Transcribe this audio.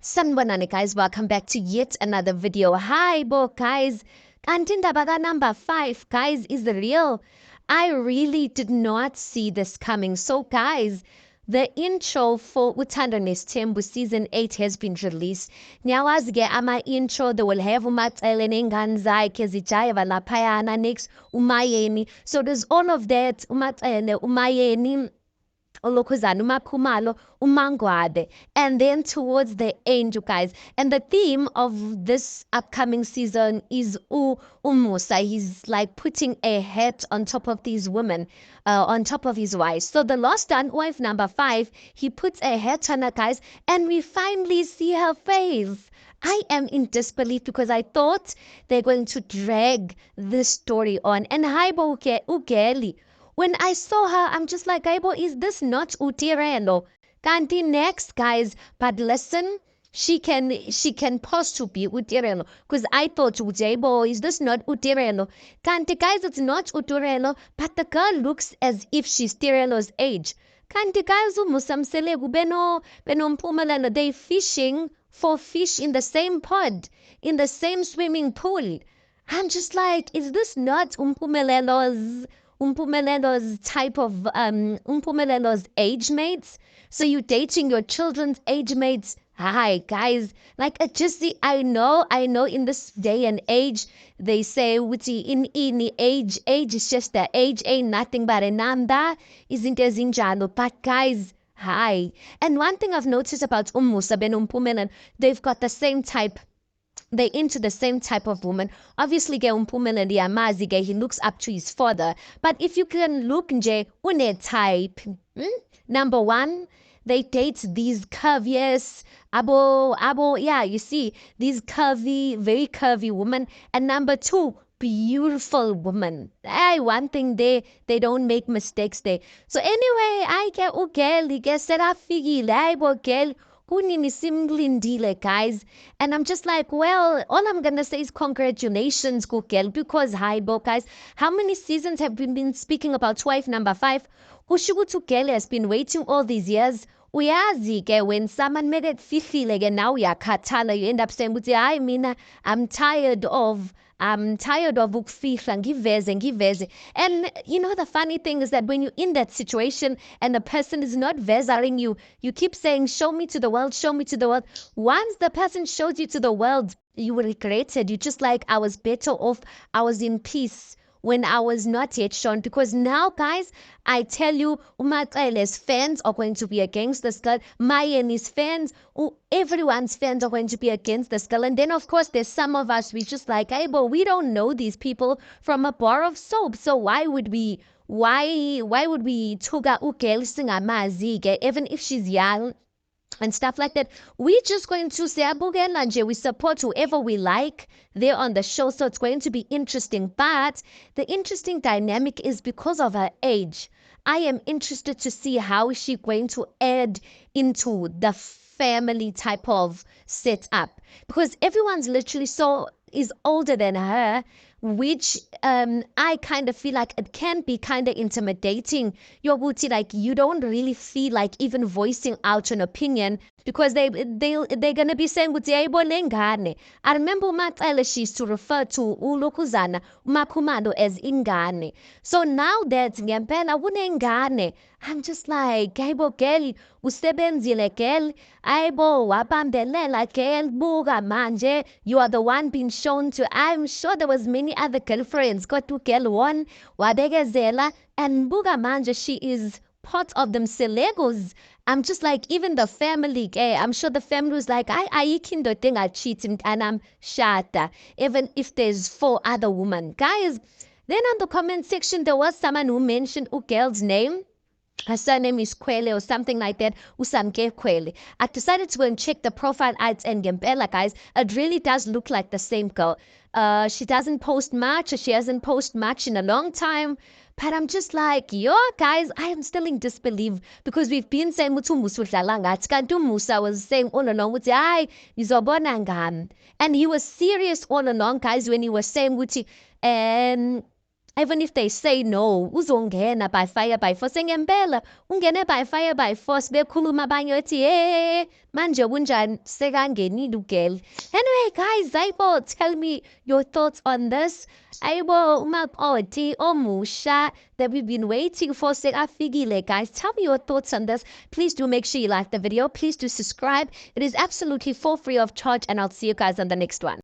Sanibonani guys, welcome back to yet another video. Hi guys, kanti indaba number 5 guys is real. I really did not see this coming. So guys, the intro for Uthando Nesithembu season 8 has been released. Niyawazi ke ama-intro they will have uMacele nengane zakhe zijayiva laphayana next uMayeni. So there's all of that, uMacele, uMayeni, Olokhuzana, uMakhumalo, uMangwabe, and then towards the end, you guys. And the theme of this upcoming season is Umusa. He's like putting a hat on top of these women, on top of his wife. So the last one, wife number 5, he puts a hat on her, guys, and we finally see her face. I am in disbelief because I thought they're going to drag this story on. And Haibo Ugeli, when I saw her, I'm just like, Aibo, is this not Utirelo? Kanti next, guys, but listen, she can pose to be Utirelo. Because I thought, Ujaibo, is this not Utirelo? Kanti, guys, it's not Utirelo, but the girl looks as if she's Tirelo's age. Kanti, guys, umusamselegu beno mpumelelo, they fishing for fish in the same pond, in the same swimming pool. I'm just like, is this not Umpumelendo's type of Umpumelendo's age mates? So you dating your children's age mates? Hi guys, like I know in this day and age they say wuti in the age is just that age ain't nothing but a number, isn't ezinjalo. But guys, hi. And one thing I've noticed about Umusa Ben Umpumelen, they've got the same type, they into the same type of woman. Obviously, ke uMphumeleli Amazi ke he looks up to his father. But if you can look nje une type, number 1, they date these curviest yeah, you see these curvy, very curvy women. And number 2, beautiful woman. Hey, one thing they don't make mistakes there. So anyway, I get ugeli ke serafikile ayibo girl kunini simlindile, guys. And I'm just like, well, all I'm gonna say is congratulations, Google, because hi, guys, how many seasons have we been speaking about wife number 5? Kushukuthi Ugele has been waiting all these years. Uyazi ke when someone made it fihlile ke now uyakhathala, you end up saying ukuthi hayi mina I'm tired of ukufihla ngiveze. And you know the funny thing is that when you're in that situation and the person is not vezaring you, you keep saying show me to the world, show me to the world. Once the person shows you to the world, you will regret it. You just like, I was better off, I was in peace when I was not yet shown. Because now, guys, I tell you, Umaxele's fans are going to be against this girl. Mayeni's fans, everyone's fans are going to be against this girl. And then, of course, there's some of us, we just like, hey, but we don't know these people from a bar of soap. So why would we tuga Ugel singamazi, even if she's young and stuff like that? We're just going to say abukela nje, we support whoever we like there on the show. So it's going to be interesting. But the interesting dynamic is because of her age. I am interested to see how is she going to add into the family type of setup, because everyone's literally so is older than her, which I kind of feel like it can be kind of intimidating. Yobuti, like you don't really feel like even voicing out an opinion because they're gonna be saying ukuthi yayibona lengane. I remember uMacele, she used to refer to uLokhuzana uMakhumalo as ingane. So now that ngempela kunengane, I'm just like, hayibo girl, usebenzile girl, hayibo wabambelela girl, buka manje, you are the one being shown to. I'm sure there was many other girlfriends, kodwa girl one wabekezela, and buka manje she is part of them selegos. I'm just like, even the family, I'm sure the family was like, ayikho indoda engacheat and I'm shata, even if there's 4 other women. Guys, then on the comment section, there was someone who mentioned a girl's name. Her surname is Kwele or something like that. Usamke Kwele. I decided to go and check the profile ads and Gembella, guys. It really does look like the same girl. She doesn't post much, or she hasn't posted much in a long time. But I'm just like, yo, guys, I am still in disbelief because we've been saying Mutu Musudlala ngathi kanti Musa was saying all along ukuthi hayi ngizobona ngami. And he was serious all along, guys, when he was saying ukuthi Even if they say no, uzongena by fire by force. Ngempela, ungene by fire by force. Bekhuluma abanye ethi, hey, manje kunjani sekangenile ugel. Anyway, guys, Zaibo, tell me your thoughts on this. Aibo, umapoti, omusha, that we've been waiting for. Sekafigile, guys. Tell me your thoughts on this. Please do make sure you like the video. Please do subscribe. It is absolutely for free of charge, and I'll see you guys on the next one.